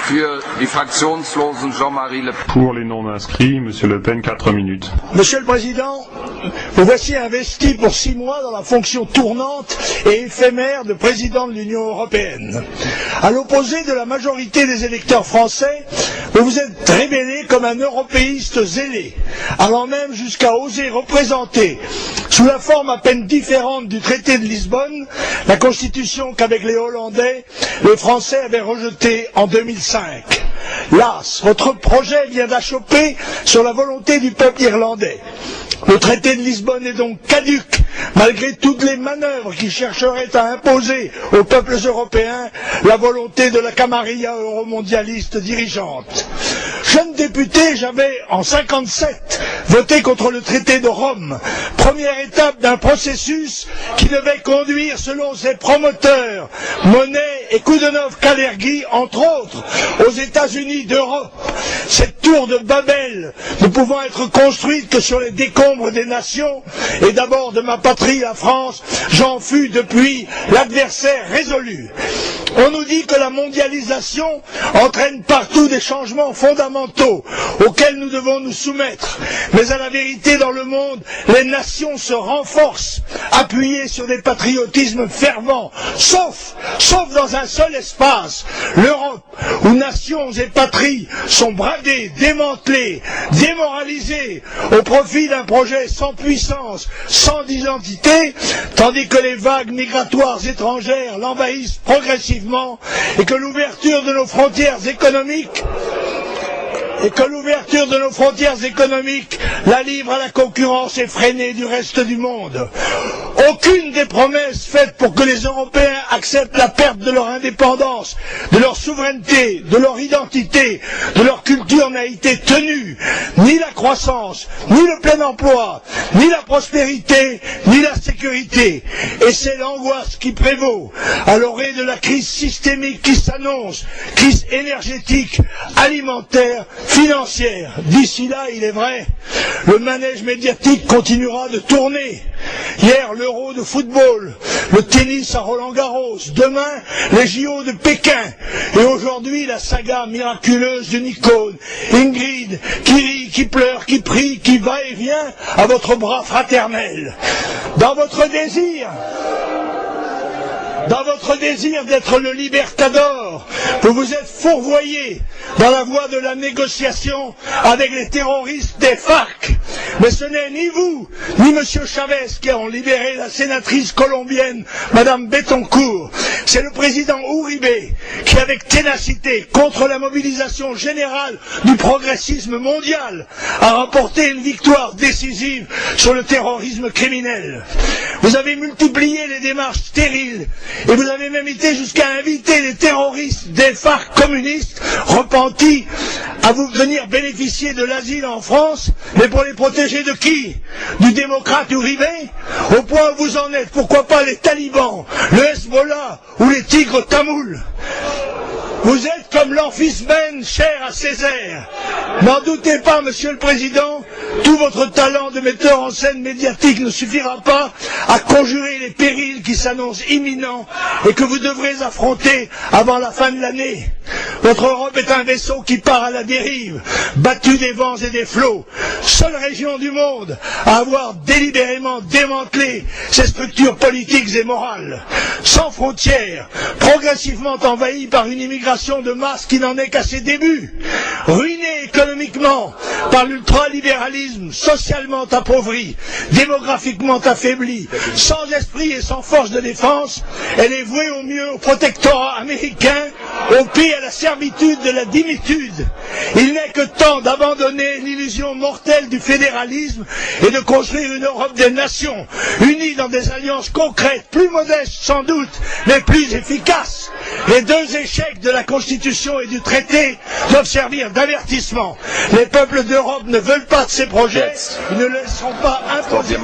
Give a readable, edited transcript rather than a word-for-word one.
Für die Fraktionslosen Jean-Marie Le Pen. Pour les non-inscrits, Monsieur Le Pen, 4 minutes. Monsieur le Président, vous voici investi pour 6 mois dans la fonction tournante et éphémère de président de l'Union européenne. À l'opposé de la majorité des électeurs français, vous vous êtes révélé comme un européiste zélé, allant même jusqu'à oser représenter, sous la forme à peine différente du traité de Lisbonne, la constitution qu'avec les Hollandais, les Français avaient rejetée en 2005. Las, votre projet vient d'achopper sur la volonté du peuple irlandais. Le traité de Lisbonne est donc caduc, malgré toutes les manœuvres qui chercheraient à imposer aux peuples européens la volonté de la camarilla euromondialiste dirigeante. Jeune député, j'avais, en 1957, voté contre le traité de Rome, première étape d'un processus qui devait conduire, selon ses promoteurs, Monnet et Koudenov-Kalergi, entre autres, aux États-Unis d'Europe. Cette tour de Babel, ne pouvant être construite que sur les décombres des nations, et d'abord de ma patrie, la France, j'en fus depuis l'adversaire résolu. On nous dit que la mondialisation entraîne partout des changements fondamentaux auxquels nous devons nous soumettre. Mais à la vérité, dans le monde, les nations se renforcent, appuyées sur des patriotismes fervents, sauf dans un seul espace, l'Europe, où nations et patries sont bradées, démantelées, démoralisées, au profit d'un projet sans puissance, sans identité, tandis que les vagues migratoires étrangères l'envahissent progressivement et que l'ouverture de nos frontières économiques la livre à la concurrence effrénée du reste du monde. Aucune des promesses faites pour que les Européens acceptent la perte de leur indépendance, de leur souveraineté, de leur identité, de leur culture n'a été tenue. Ni la croissance, ni le plein emploi, ni la prospérité, ni la sécurité. Et c'est l'angoisse qui prévaut à l'orée de la crise systémique qui s'annonce, crise énergétique, alimentaire, financière. D'ici là, il est vrai, le manège médiatique continuera de tourner. Hier, l'Euro de football, le tennis à Roland-Garros, demain, les JO de Pékin, et aujourd'hui, la saga miraculeuse d'une icône, Ingrid, qui rit, qui pleure, qui prie, qui va et vient à votre bras fraternel. Dans votre désir d'être le libertador, vous vous êtes fourvoyé dans la voie de la négociation avec les terroristes des FARC. Mais ce n'est ni vous, ni M. Chavez qui ont libéré la sénatrice colombienne, Mme Bettencourt. C'est le président Uribe qui, avec ténacité, contre la mobilisation générale du progressisme mondial, a remporté une victoire décisive sur le terrorisme criminel. Vous avez multiplié les démarches stériles et vous avez même été jusqu'à inviter les terroristes des FARC communistes repentis à vous venir bénéficier de l'asile en France, mais pour les protéger de qui? Du démocrate Uribe? Au point où vous en êtes, pourquoi pas les talibans, le Hezbollah ou les tigres tamouls? Vous êtes comme l'amphibène cher à Césaire. N'en doutez pas, Monsieur le Président, tout votre talent de metteur en scène médiatique ne suffira pas à conjurer les périls qui s'annoncent imminents et que vous devrez affronter avant la fin de l'année. Votre Europe est un vaisseau qui part à la dérive, battu des vents et des flots. Seule région du monde à avoir délibérément démantelé ses structures politiques et morales. Sans frontières, progressivement envahie par une immigration de masse qui n'en est qu'à ses débuts. Ruinée économiquement par l'ultralibéralisme, socialement appauvrie, démographiquement affaiblie, sans esprit et sans force de défense, elle est vouée au mieux au protectorat américain, au pire à la servitude de la dimitude. Il n'est que temps d'abandonner l'illusion mortelle du fédéralisme et de construire une Europe des nations, unie dans des alliances concrètes, plus modestes sans doute, mais plus efficaces. Les deux échecs de la Constitution et du traité doivent servir d'avertissement. Les peuples d'Europe ne veulent pas de ces projets, ils ne laisseront pas imposer.